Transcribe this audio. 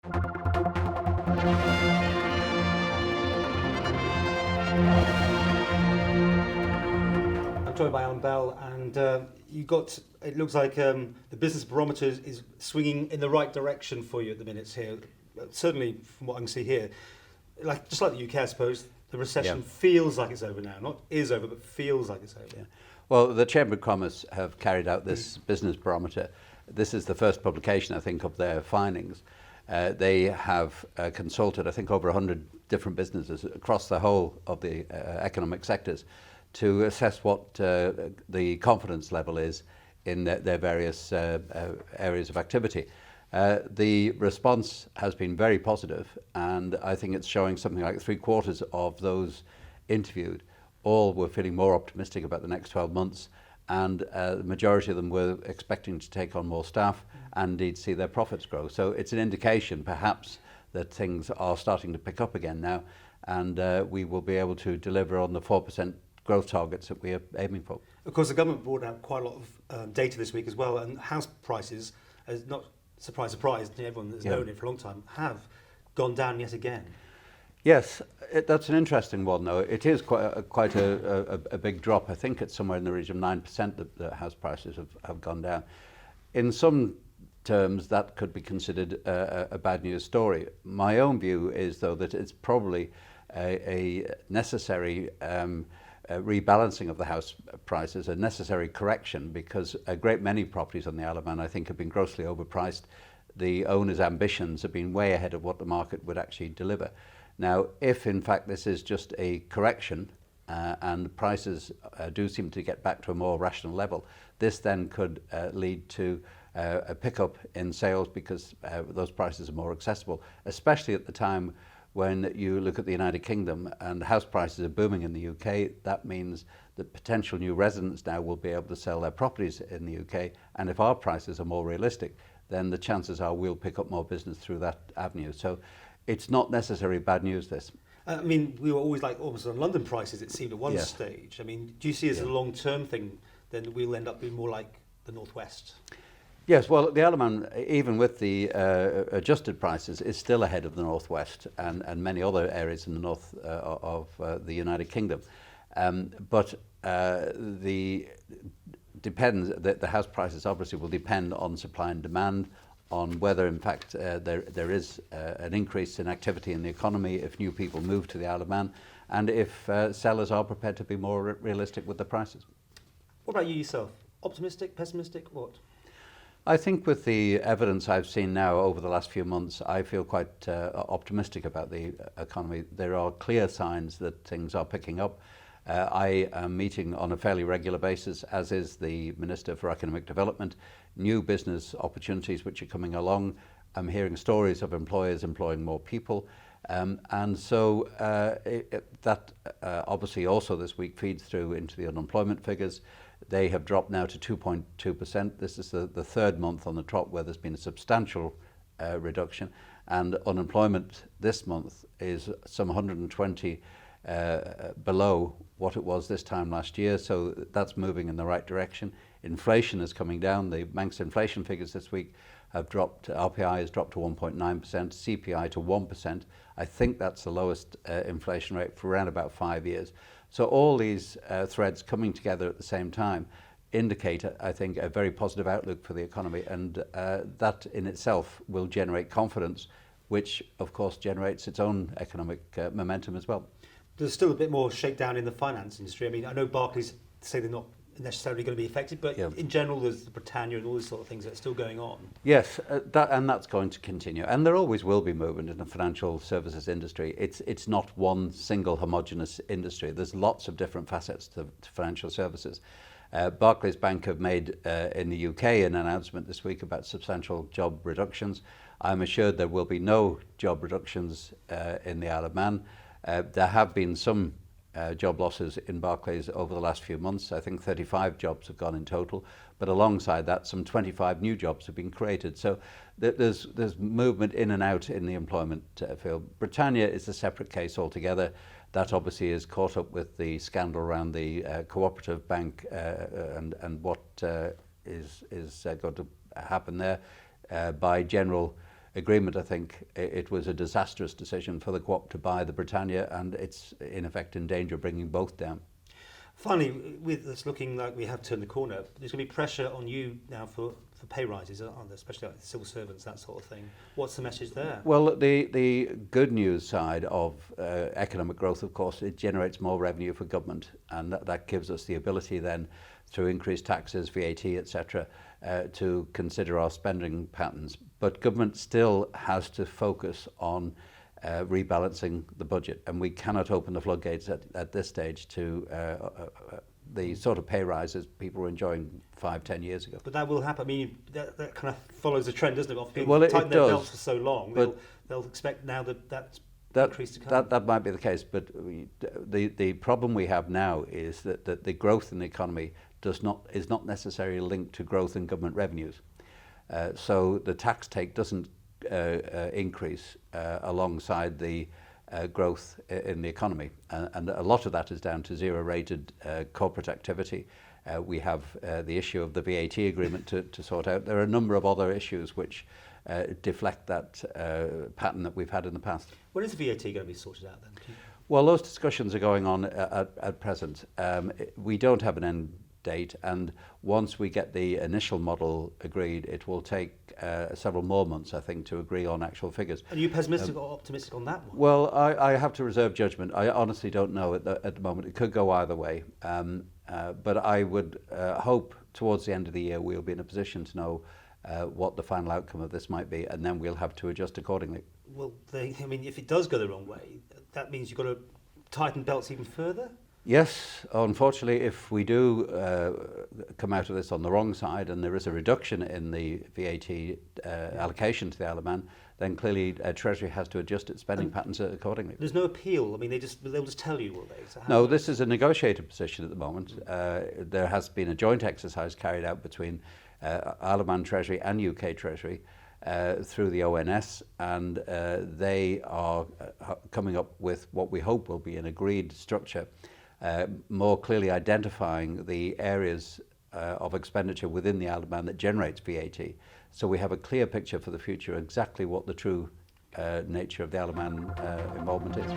I'm joined by Allan Bell, and it looks like the business barometer is swinging in the right direction for you at the minutes here. Certainly, from what I can see here, just like the UK, I suppose, the recession feels like it's over now. Not is over, but feels like it's over. Yeah. Well, the Chamber of Commerce have carried out this business barometer. This is the first publication, I think, of their findings. They have consulted, I think, over 100 different businesses across the whole of the economic sectors to assess what the confidence level is in their various areas of activity. The response has been very positive, and I think it's showing something like 3/4 of those interviewed all were feeling more optimistic about the next 12 months, and the majority of them were expecting to take on more staff and indeed see their profits grow. So it's an indication perhaps that things are starting to pick up again now, and we will be able to deliver on the 4% growth targets that we are aiming for. Of course, the government brought out quite a lot of data this week as well, and house prices, not surprise, everyone that's known it for a long time, have gone down yet again. Yes, that's an interesting one, though. It is quite a big drop. I think it's somewhere in the region of 9% that the house prices have gone down. In some terms, that could be considered a bad news story. My own view is, though, that it's probably a necessary rebalancing of the house prices, a necessary correction, because a great many properties on the Isle of Man, I think, have been grossly overpriced. The owners' ambitions have been way ahead of what the market would actually deliver. Now, if in fact this is just a correction and prices do seem to get back to a more rational level, this then could lead to a pickup in sales because those prices are more accessible, especially at the time when you look at the United Kingdom and house prices are booming in the UK. That means that potential new residents now will be able to sell their properties in the UK, and if our prices are more realistic, then the chances are we'll pick up more business through that avenue. So it's not necessarily bad news, this. I mean, we were always almost on London prices, it seemed, at one stage. I mean, do you see it as a long-term thing, then we'll end up being more like the Northwest? Yes, well, the Isle of Man, even with the adjusted prices, is still ahead of the Northwest and many other areas in the north of the United Kingdom. But the house prices obviously will depend on supply and demand, on whether in fact there is an increase in activity in the economy, if new people move to the Isle of Man, and if sellers are prepared to be more realistic with the prices. What about you yourself? Optimistic, pessimistic, what? I think with the evidence I've seen now over the last few months, I feel quite optimistic about the economy. There are clear signs that things are picking up. I am meeting on a fairly regular basis, as is the Minister for Economic Development, new business opportunities which are coming along. I'm hearing stories of employers employing more people. And so that obviously also this week feeds through into the unemployment figures. They have dropped now to 2.2%. This is the third month on the trot where there's been a substantial reduction. And unemployment this month is some 120 below what it was this time last year. So that's moving in the right direction. Inflation is coming down. The Manx inflation figures this week have dropped. RPI has dropped to 1.9%, CPI to 1%. I think that's the lowest inflation rate for around about 5 years. So all these threads coming together at the same time indicate, I think, a very positive outlook for the economy, and that in itself will generate confidence, which of course generates its own economic momentum as well. There's still a bit more shakedown in the finance industry. I mean, I know Barclays say they're not necessarily going to be affected, but in general there's the Britannia and all these sort of things that are still going on. Yes, that's going to continue, and there always will be movement in the financial services industry. It's not one single homogenous industry. There's lots of different facets to financial services. Barclays Bank have made in the UK an announcement this week about substantial job reductions. I'm assured there will be no job reductions in the Isle of Man. There have been some job losses in Barclays over the last few months. I think 35 jobs have gone in total, but alongside that some 25 new jobs have been created. So there's movement in and out in the employment field. Britannia is a separate case altogether. That obviously is caught up with the scandal around the cooperative bank and what is going to happen there by general agreement, I think it was a disastrous decision for the Co-op to buy the Britannia, and it's in effect in danger of bringing both down. Finally, with this looking like we have turned the corner, there's going to be pressure on you now for pay rises, aren't there? Especially like civil servants, that sort of thing. What's the message there? Well, the good news side of economic growth, of course, it generates more revenue for government, and that gives us the ability then, through increased taxes, VAT, etc., to consider our spending patterns. But government still has to focus on rebalancing the budget, and we cannot open the floodgates at this stage to the sort of pay rises people were enjoying 5-10 years ago. But that will happen. I mean, that kind of follows the trend, doesn't it? Often people Well, tighten their does, belts for so long, but they'll expect now that increase to come. That might be the case, but the problem we have now is that the growth in the economy is not necessarily linked to growth in government revenues. So the tax take doesn't increase alongside the growth in the economy, and a lot of that is down to zero-rated corporate activity. We have the issue of the VAT agreement to sort out. There are a number of other issues which deflect that pattern that we've had in the past. When is the VAT going to be sorted out then? Well, those discussions are going on at present. We don't have an end date, and once we get the initial model agreed, it will take several more months, I think, to agree on actual figures. Are you pessimistic or optimistic on that one? Well, I have to reserve judgment. I honestly don't know at the moment. It could go either way. But I would hope towards the end of the year we'll be in a position to know what the final outcome of this might be, and then we'll have to adjust accordingly. Well, I mean, if it does go the wrong way, that means you've got to tighten belts even further? Yes, unfortunately, if we do come out of this on the wrong side and there is a reduction in the VAT allocation to the Isle of Man, then clearly Treasury has to adjust its spending patterns accordingly. There's no appeal. I mean, they'll just tell you, will they? So no, this is a negotiated position at the moment. There has been a joint exercise carried out between Isle of Man Treasury and UK Treasury through the ONS, and they are coming up with what we hope will be an agreed structure, more clearly identifying the areas of expenditure within the Isle of Man that generates VAT. So we have a clear picture for the future exactly what the true nature of the Isle of Man involvement is.